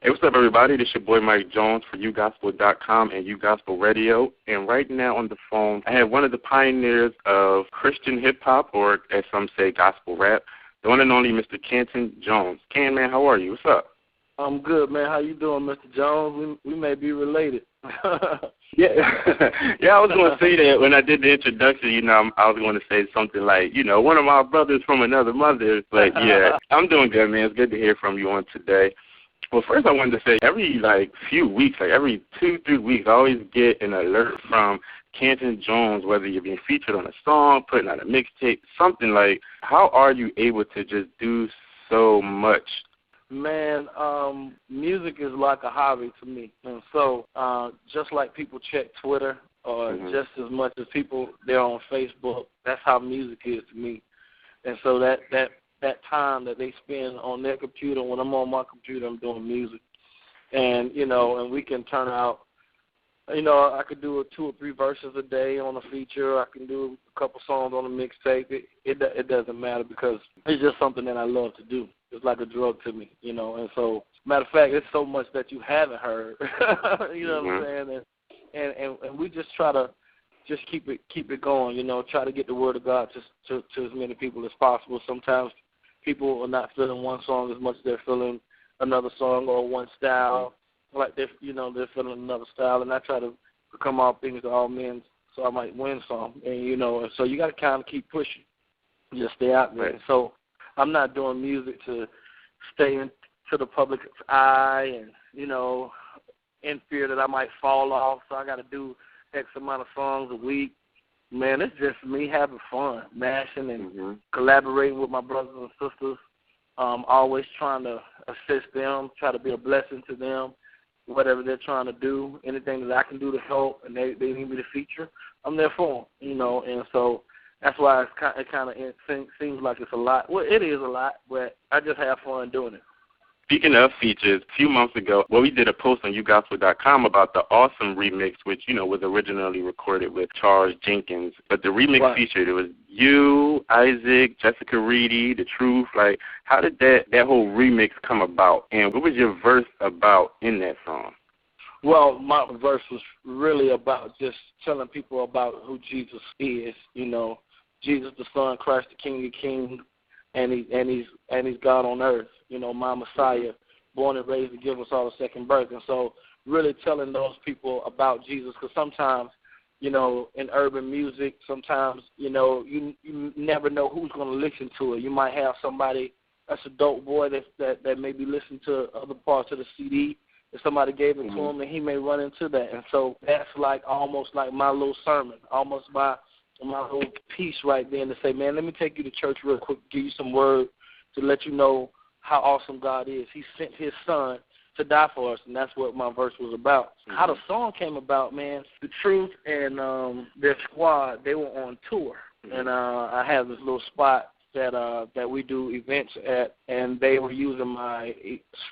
Hey, what's up, everybody? This is your boy Mike Jones for uGospel.com and uGospel Radio. And right now on the phone, I have one of the pioneers of Christian hip-hop, or as some say, gospel rap, the one and only Mr. Canton Jones. Can, man, how are you? What's up? I'm good, man. How you doing, Mr. Jones? We may be related. Yeah, I was going to say that when I did the introduction. I was going to say something like, one of my brothers from another mother. But, yeah, I'm doing good, man. It's good to hear from you on today. Well, first I wanted to say every, few weeks, every 2-3 weeks, I always get an alert from Canton Jones, whether you're being featured on a song, putting out a mixtape, something like, how are you able to just do so much? Man, music is like a hobby to me. And so just like people check Twitter or just as much as people, they're on Facebook, that's how music is to me. And so that time that they spend on their computer, when I'm on my computer, I'm doing music. And, and we can turn out, I could do 2 or 3 verses a day on a feature. I can do a couple songs on a mixtape. It doesn't matter because it's just something that I love to do. It's like a drug to me, And so, matter of fact, it's so much that you haven't heard. You know what I'm saying? And we just try to just keep it going, try to get the word of God to as many people as possible. Sometimes people are not feeling one song as much as they're feeling another song or one style. Like they're feeling another style, and I try to become all things to all men, so I might win some. And and so you got to kind of keep pushing, just stay out there. Right. So I'm not doing music to stay into the public's eye, and in fear that I might fall off. So I got to do X amount of songs a week. Man, it's just me having fun, mashing and collaborating with my brothers and sisters. Always trying to assist them, try to be a blessing to them, whatever they're trying to do, anything that I can do to help, and they need me to feature, I'm there for them, and so that's why it seems like it's a lot. Well, it is a lot, but I just have fun doing it. Speaking of features, a few months ago, we did a post on uGospel.com about the Awesome remix, which, was originally recorded with Charles Jenkins. But the remix featured, it was you, Isaac, Jessica Reedy, The Truth. How did that whole remix come about? And what was your verse about in that song? Well, my verse was really about just telling people about who Jesus is, Jesus the Son, Christ the King of Kings, and he's God on earth, my Messiah, born and raised to give us all a second birth. And so really telling those people about Jesus, because sometimes, in urban music, sometimes, you never know who's going to listen to it. You might have somebody that's a dope boy that may be listening to other parts of the CD. If somebody gave it to him, and he may run into that. And so that's almost like my little sermon, almost my little piece right there, to say, man, let me take you to church real quick, give you some word to let you know how awesome God is. He sent his son to die for us, and that's what my verse was about. How the song came about, man, The Truth and their squad, they were on tour. And I have this little spot that we do events at, and they were using my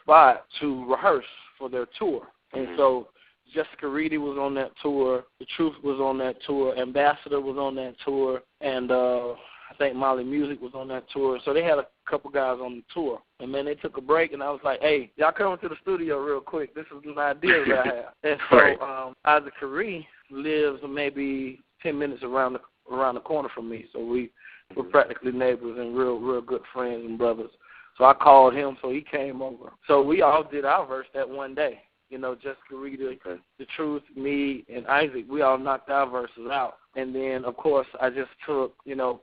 spot to rehearse for their tour. And so Jessica Reedy was on that tour. The Truth was on that tour. Ambassador was on that tour. And I think Molly Music was on that tour. So they had a couple guys on the tour. And, man, they took a break, and I was like, hey, y'all come to the studio real quick. This is an idea that I have. And so Isaac Kareem lives maybe 10 minutes around the corner from me. So we're practically neighbors and real good friends and brothers. So I called him, so he came over. So we all did our verse that one day. Jessica Reedy, The Truth, me, and Isaac, we all knocked our verses out. And then, of course, I just took,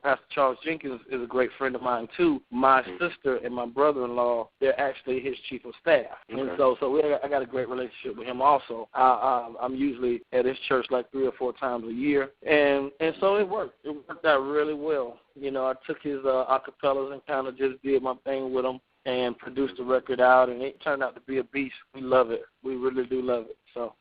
Pastor Charles Jenkins is a great friend of mine, too. My sister and my brother-in-law, they're actually his chief of staff. And so I got a great relationship with him also. I'm usually at his church 3 or 4 times a year. And so it worked. It worked out really well. I took his acapellas and kind of just did my thing with him and produced the record out, and it turned out to be a beast. We love it. We really do love it. So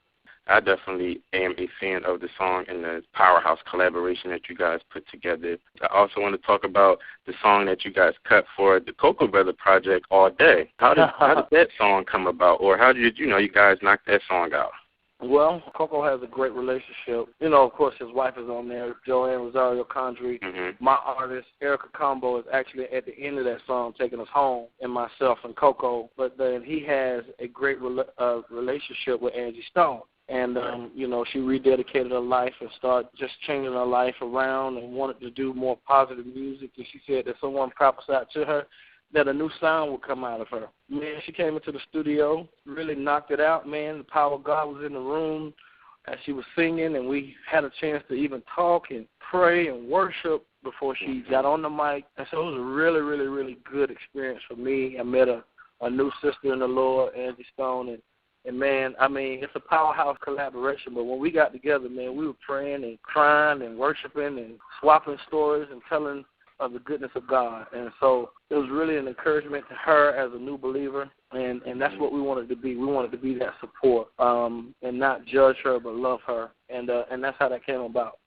I definitely am a fan of the song and the powerhouse collaboration that you guys put together. I also want to talk about the song that you guys cut for the Cocoa Brother Project, All Day. How did that song come about, or how did you guys knock that song out? Well, Coco has a great relationship. You know, of course, his wife is on there, Joanne Rosario Condry. Mm-hmm. My artist, Erica Combo, is actually at the end of that song, Taking Us Home, and myself and Coco. But then he has a great relationship with Angie Stone. And, you know, she rededicated her life and started just changing her life around and wanted to do more positive music. And she said that someone prophesied to her that a new sound would come out of her. Man, she came into the studio, really knocked it out, man. The power of God was in the room as she was singing, and we had a chance to even talk and pray and worship before she got on the mic. And so it was a really, really, really good experience for me. I met a new sister in the Lord, Angie Stone, and man, I mean, it's a powerhouse collaboration. But when we got together, man, we were praying and crying and worshiping and swapping stories and telling of the goodness of God. And so it was really an encouragement to her as a new believer, and that's what we wanted to be. We wanted to be that support, and not judge her but love her, and that's how that came about.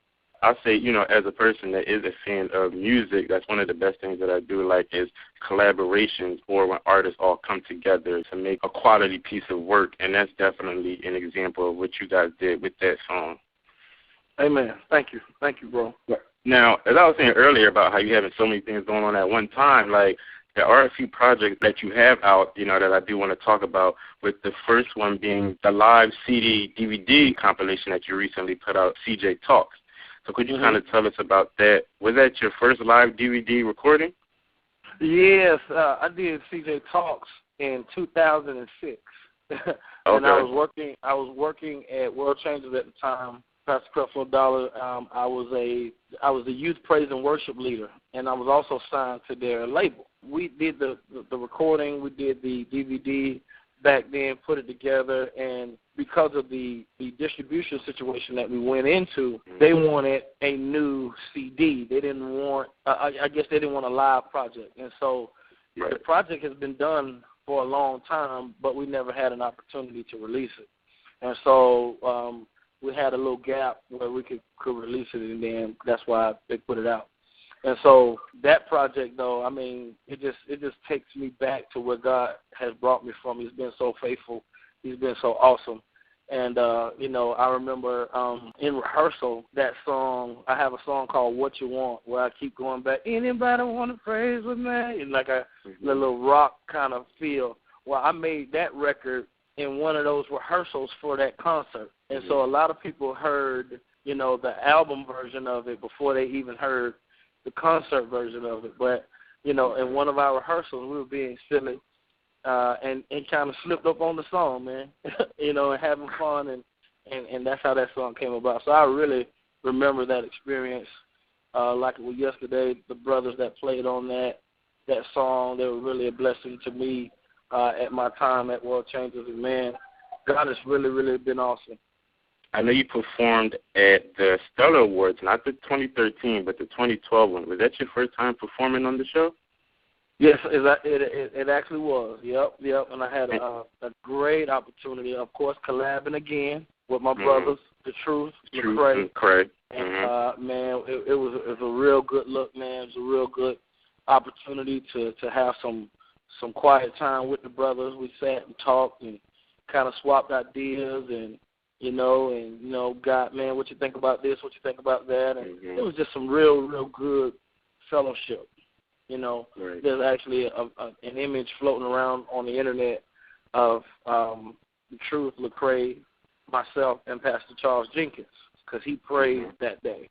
I say, you know, as a person that is a fan of music, that's one of the best things that I do like is collaborations, or when artists all come together to make a quality piece of work, and that's definitely an example of what you guys did with that song. Amen. Thank you, bro. Now, as I was saying earlier about how you having so many things going on at one time, like there are a few projects that you have out, you know, that I do want to talk about, with the first one being the live CD DVD compilation that you recently put out, CJ Talks. So could you kind of tell us about that? Was that your first live DVD recording? Yes, I did CJ Talks in 2006. Okay. And I was working at World Changers at the time. Pastor Creflo Dollar. I was the youth praise and worship leader, and I was also signed to their label. We did the recording, we did the DVD back then, put it together, and because of the distribution situation that we went into, they wanted a new CD. They didn't want, I guess they didn't want a live project, and so the project has been done for a long time, but we never had an opportunity to release it, and so we had a little gap where we could release it, and then that's why they put it out. And so that project, though, I mean, it just takes me back to where God has brought me from. He's been so faithful. He's been so awesome. And, you know, I remember in rehearsal, that song, I have a song called What You Want, where I keep going back, anybody want to praise with me? And like a little rock kind of feel. Well, I made that record in one of those rehearsals for that concert. And so a lot of people heard, you know, the album version of it before they even heard the concert version of it. But, you know, in one of our rehearsals, we were being silly and kind of slipped up on the song, man, you know, and having fun, and that's how that song came about. So I really remember that experience like it was yesterday. The brothers that played on that song, they were really a blessing to me at my time at World Changers. And, man, God has really, really been awesome. I know you performed at the Stellar Awards, not the 2013, but the 2012 one. Was that your first time performing on the show? Yes, it actually was. Yep. And I had a great opportunity, of course, collabing again with my brothers, The Truth, LeCrae. And, man, it was a real good look, man. It was a real good opportunity to have some quiet time with the brothers. We sat and talked and kind of swapped ideas and, you know, God, man, what you think about this, what you think about that, and it was just some real, real good fellowship, you know. There's actually an image floating around on the internet of The Truth, LeCrae, myself, and Pastor Charles Jenkins, because he prayed that day.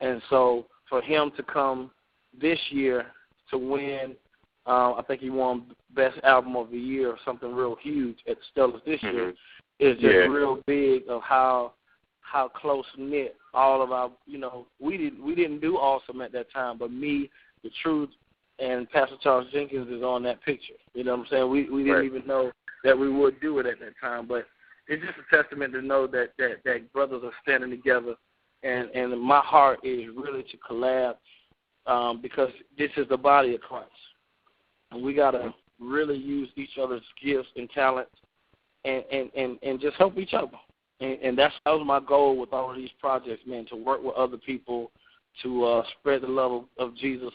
And so for him to come this year to win, I think he won Best Album of the Year or something real huge at Stellars this year, is just real big of how close knit all of our, you know, we didn't do Awesome at that time, but me, The Truth, and Pastor Charles Jenkins is on that picture. You know what I'm saying? We didn't even know that we would do it at that time, but it's just a testament to know that brothers are standing together, and my heart is really to collab because this is the body of Christ, and we gotta really use each other's gifts and talents. And just help each other. And that was my goal with all of these projects, man, to work with other people, to spread the love of Jesus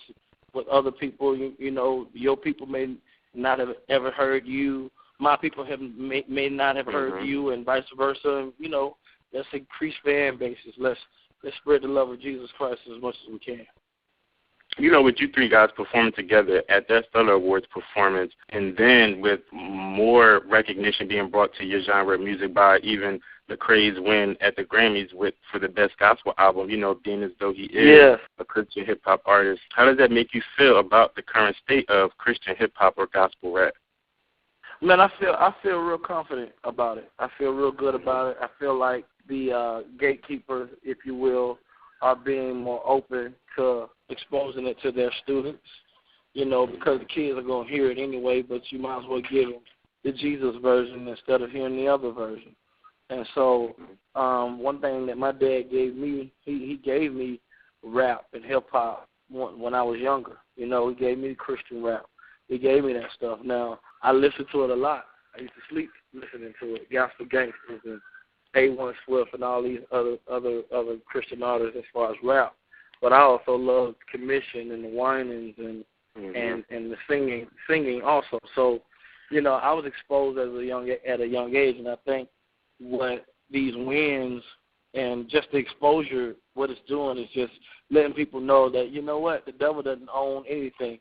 with other people. You know, your people may not have ever heard you my people may not have heard you, and vice versa. And, you know, let's increase fan bases. Let's spread the love of Jesus Christ as much as we can. You know, with you three guys performing together at that Stellar Awards performance, and then with more recognition being brought to your genre of music by even LeCrae's win at the Grammys for the Best Gospel Album, you know, being as though he is a Christian hip-hop artist, how does that make you feel about the current state of Christian hip-hop or gospel rap? Man, I feel real confident about it. I feel real good about it. I feel like the gatekeepers, if you will, are being more open to exposing it to their students, you know, because the kids are going to hear it anyway, but you might as well give them the Jesus version instead of hearing the other version. And so one thing that my dad gave me, he gave me rap and hip-hop when I was younger. You know, he gave me Christian rap. He gave me that stuff. Now, I listen to it a lot. I used to sleep listening to it, Gospel Gangsters and A1 Swift and all these other Christian artists as far as rap. But I also loved Commission and the Winans and the singing also. So, you know, I was exposed at a young age, and I think what these wins and just the exposure, what it's doing is just letting people know that, you know what, the devil doesn't own anything,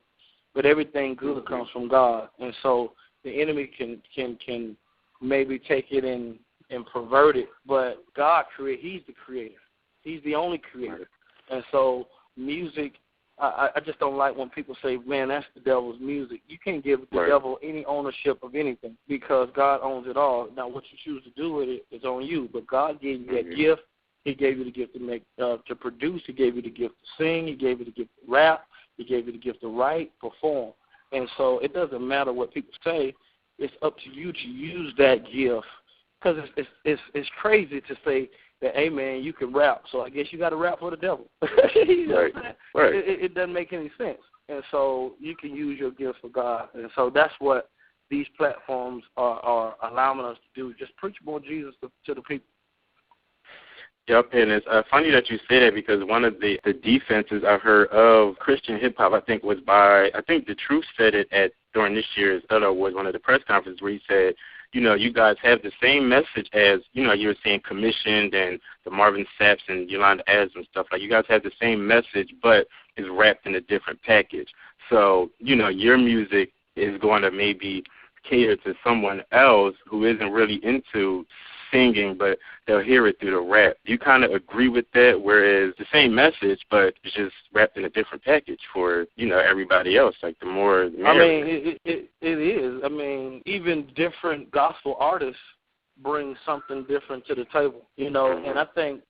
but everything good comes from God. And so the enemy can maybe take it and pervert it, but God he's the creator. He's the only creator. And so music, I just don't like when people say, man, that's the devil's music. You can't give the devil any ownership of anything because God owns it all. Now, what you choose to do with it is on you, but God gave you that gift. He gave you the gift to produce. He gave you the gift to sing. He gave you the gift to rap. He gave you the gift to write, perform. And so it doesn't matter what people say. It's up to you to use that gift. Because it's crazy to say that, hey, man, you can rap, so I guess you got to rap for the devil. You know what I'm saying? Right. It doesn't make any sense. And so you can use your gifts for God. And so that's what these platforms are allowing us to do, just preach more Jesus to the people. Yep, and it's funny that you say that because one of the defenses I heard of Christian hip-hop, I think The Truth said it during this year's Stellar Awards, one of the press conferences where he said, you know, you guys have the same message as, you know, you were saying Commissioned and the Marvin Sapp's and Yolanda Adams and stuff. Like, you guys have the same message, but it's wrapped in a different package. So, you know, your music is going to maybe cater to someone else who isn't really into singing, but they'll hear it through the rap. Do you kind of agree with that, whereas the same message, but it's just wrapped in a different package for, you know, everybody else? Like, the more the merrier. I mean, it is. I mean, even different gospel artists bring something different to the table, you know, and I think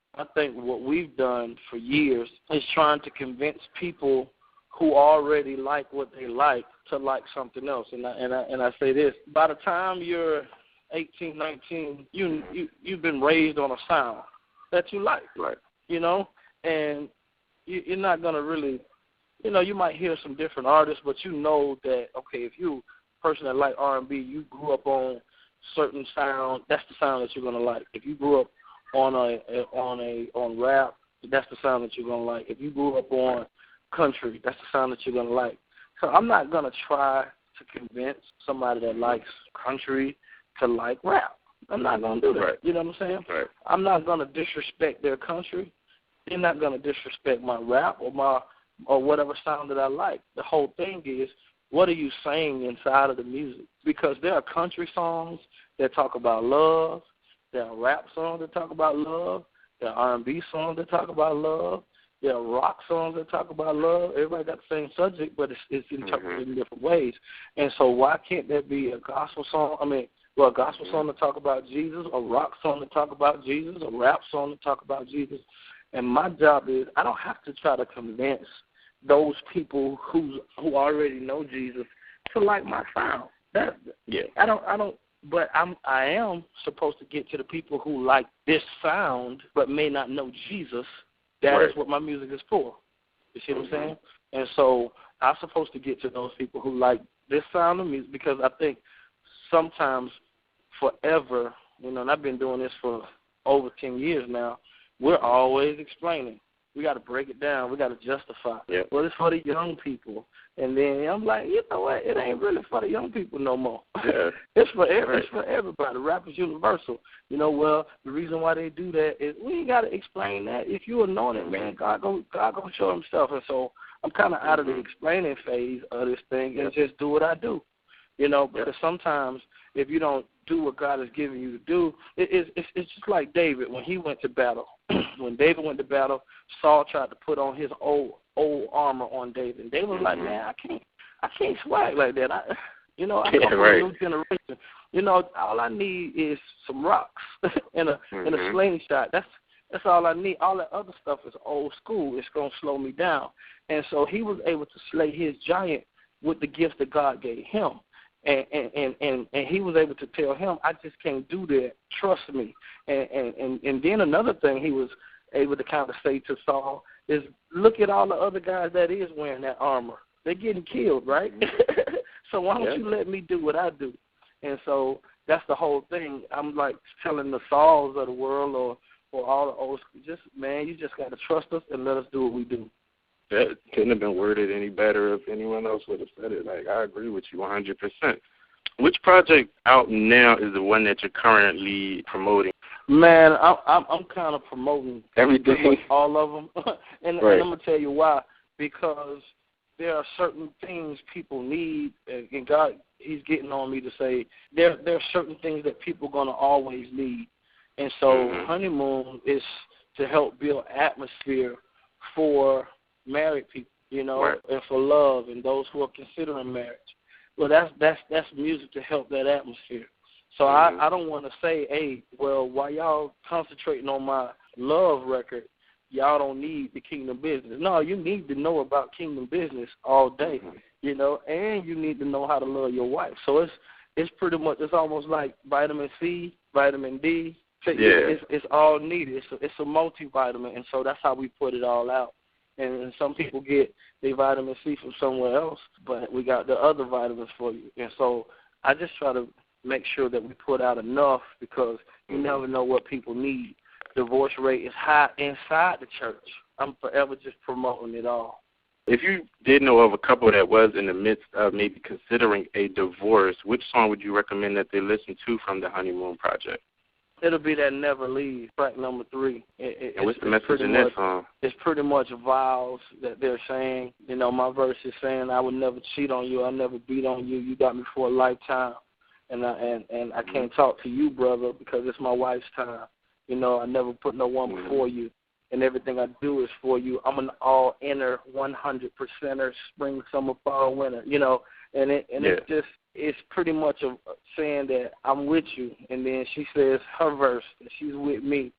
what we've done for years is trying to convince people who already like what they like to like something else. And I say this, by the time you're 18, 19, you've been raised on a sound that you like, right? You know, and you're not going to really, you know, you might hear some different artists, but you know that, okay, if you a person that like R&B, you grew up on certain sound, that's the sound that you're going to like. If you grew up on rap, that's the sound that you're going to like. If you grew up on country, that's the sound that you're going to like. So I'm not going to try to convince somebody that likes country to like rap. I'm not going to do that. Right. You know what I'm saying? Right. I'm not going to disrespect their country. They're not going to disrespect my rap or whatever sound that I like. The whole thing is, what are you saying inside of the music? Because there are country songs that talk about love. There are rap songs that talk about love. There are R&B songs that talk about love. There are rock songs that talk about love. Everybody got the same subject, but it's interpreted in different ways. And so why can't there be a gospel song? A gospel song to talk about Jesus, a rock song to talk about Jesus, a rap song to talk about Jesus. And my job is I don't have to try to convince those people who already know Jesus to like my sound. I don't. But I am supposed to get to the people who like this sound but may not know Jesus. That is what my music is for. You see what I'm saying? And so I'm supposed to get to those people who like this sound of music because I think sometimes forever, you know, and I've been doing this for over 10 years now, we're always explaining. We got to break it down. We got to justify. Yeah. Well, it's for the young people. And then I'm like, you know what? It ain't really for the young people no more. Yeah. It's for everybody. Rap is universal. You know, well, the reason why they do that is we ain't got to explain that. If you anointed, man, God gonna show himself. And so I'm kind of out of the explaining phase of this thing and just do what I do. You know, because sometimes if you don't do what God has given you to do, it's just like David when he went to battle. When David went to battle, Saul tried to put on his old armor on David. And David was like, man, I can't swag like that. I come from a new generation. You know, all I need is some rocks and a slingshot. That's all I need. All that other stuff is old school. It's gonna slow me down. And so he was able to slay his giant with the gifts that God gave him. And he was able to tell him, I just can't do that. Trust me. And then another thing he was able to kind of say to Saul is, look at all the other guys that is wearing that armor. They're getting killed, right? So why don't you let me do what I do? And so that's the whole thing. I'm like telling the Sauls of the world or all the old school, you just got to trust us and let us do what we do. That couldn't have been worded any better if anyone else would have said it. Like, I agree with you 100%. Which project out now is the one that you're currently promoting? Man, I'm kind of promoting everything, all of them. and I'm going to tell you why. Because there are certain things people need, and God, he's getting on me to say there are certain things that people are going to always need. And so Honeymoon is to help build atmosphere for married people, you know, and for love and those who are considering marriage. Well, that's music to help that atmosphere. So I don't want to say, hey, well, while y'all concentrating on my love record, y'all don't need the kingdom business. No, you need to know about kingdom business all day, you know, and you need to know how to love your wife. So it's pretty much, it's almost like vitamin C, vitamin D. So it's all needed. It's a multivitamin, and so that's how we put it all out. And some people get their vitamin C from somewhere else, but we got the other vitamins for you. And so I just try to make sure that we put out enough because you never know what people need. Divorce rate is high inside the church. I'm forever just promoting it all. If you did know of a couple that was in the midst of maybe considering a divorce, which song would you recommend that they listen to from the Honeymoon Project? It'll be that Never Leave, track number 3. And what's the message in that song? It's pretty much vows that they're saying. You know, my verse is saying, I would never cheat on you. I'll never beat on you. You got me for a lifetime. And I can't talk to you, brother, because it's my wife's time. You know, I never put no one before you. And everything I do is for you. I'm an all-inner, 100%er, spring, summer, fall, winter. You know, it's pretty much saying that I'm with you, and then she says her verse that she's with me,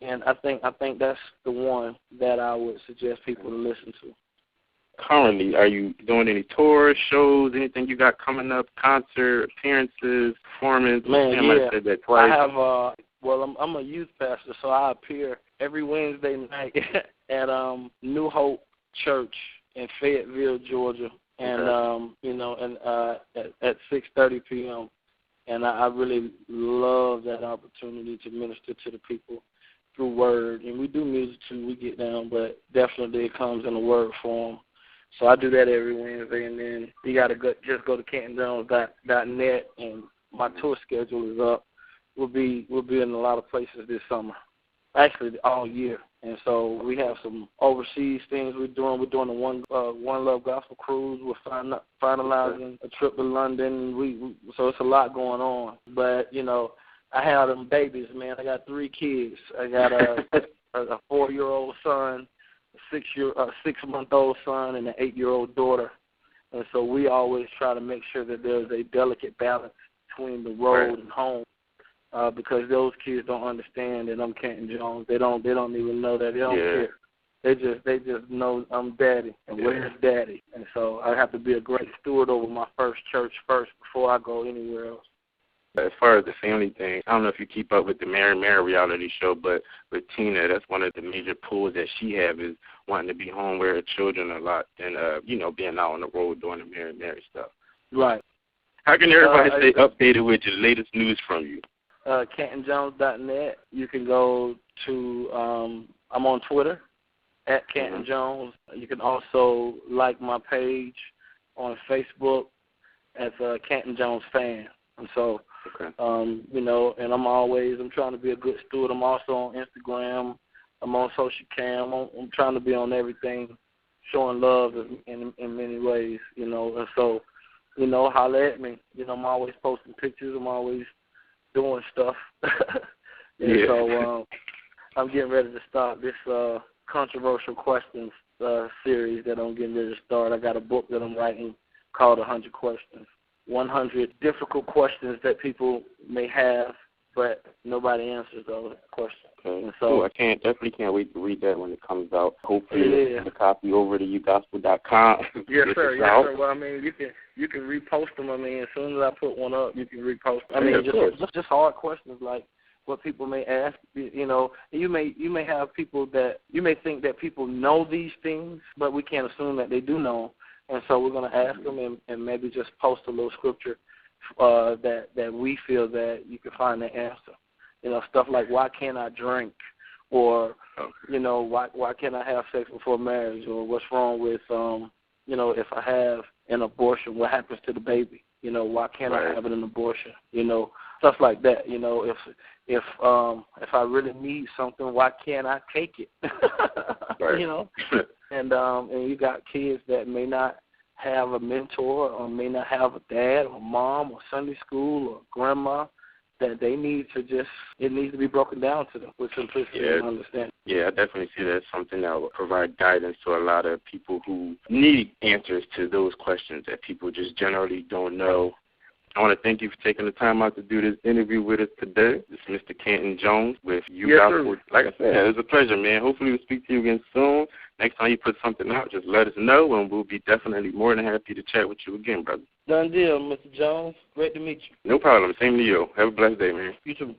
and I think that's the one that I would suggest people to listen to. Currently, are you doing any tours, shows, anything you got coming up, concert appearances, performance? Man, I might have said that twice. I have. I'm a youth pastor, so I appear every Wednesday night at New Hope Church in Fayetteville, Georgia. And at 6:30 p.m. And I really love that opportunity to minister to the people through word. And we do music too. We get down, but definitely it comes in a word form. So I do that every Wednesday, and then you got to just go to CantonJones.net, and my tour schedule is up. We'll be in a lot of places this summer, actually all year. And so we have some overseas things we're doing. We're doing the One Love Gospel Cruise. We're finalizing a trip to London. So it's a lot going on. But, you know, I have them babies, man. I got 3 kids. I got a 4-year-old son, a 6-month-old son, and an 8-year-old daughter. And so we always try to make sure that there's a delicate balance between the road and home. Because those kids don't understand that I'm Canton Jones. They don't even know that. They don't care. They just know I'm daddy and where's daddy. And so I have to be a great steward over my first church first before I go anywhere else. As far as the family thing, I don't know if you keep up with the Mary reality show, but with Tina, that's one of the major pulls that she has is wanting to be home with her children a lot and, being out on the road doing the Mary stuff. Right. How can everybody stay updated with the latest news from you? CantonJones.net. You can go to, I'm on Twitter at Canton Jones. You can also like my page on Facebook as a Canton Jones fan. And so, you know, and I'm trying to be a good steward. I'm also on Instagram. I'm on social cam. I'm trying to be on everything, showing love in many ways, you know. And so, you know, holler at me. You know, I'm always posting pictures. I'm always doing stuff. And so I'm getting ready to start this controversial questions series that I'm getting ready to start. I got a book that I'm writing called 100 Questions. 100 difficult questions that people may have, but nobody answers those questions. Okay. And so I definitely can't wait to read that when it comes out. Hopefully, get a copy over to uGospel.com. Yes, sir. Yes, sir. Well, I mean, you can repost them. I mean, as soon as I put one up, you can repost them. I mean, just hard questions like what people may ask. You know, you may have people that you may think that people know these things, but we can't assume that they do know. And so we're going to ask them and maybe just post a little scripture that we feel that you can find the answer. You know, stuff like why can't I drink, or you know, why can't I have sex before marriage, or what's wrong with you know, if I have an abortion, what happens to the baby? You know, why can't I have an abortion? You know, stuff like that. You know, if I really need something, why can't I take it? You know, and you got kids that may not have a mentor or may not have a dad or mom or Sunday school or grandma, that they need to it needs to be broken down to them with simplicity and understanding. Yeah, I definitely see that's something that will provide guidance to a lot of people who need answers to those questions that people just generally don't know. I want to thank you for taking the time out to do this interview with us today. This is Mr. Canton Jones with uGospel. Yes, like I said, it was a pleasure, man. Hopefully we'll speak to you again soon. Next time you put something out, just let us know, and we'll be definitely more than happy to chat with you again, brother. Done deal, Mr. Jones. Great to meet you. No problem. Same to you. Have a blessed day, man. You too.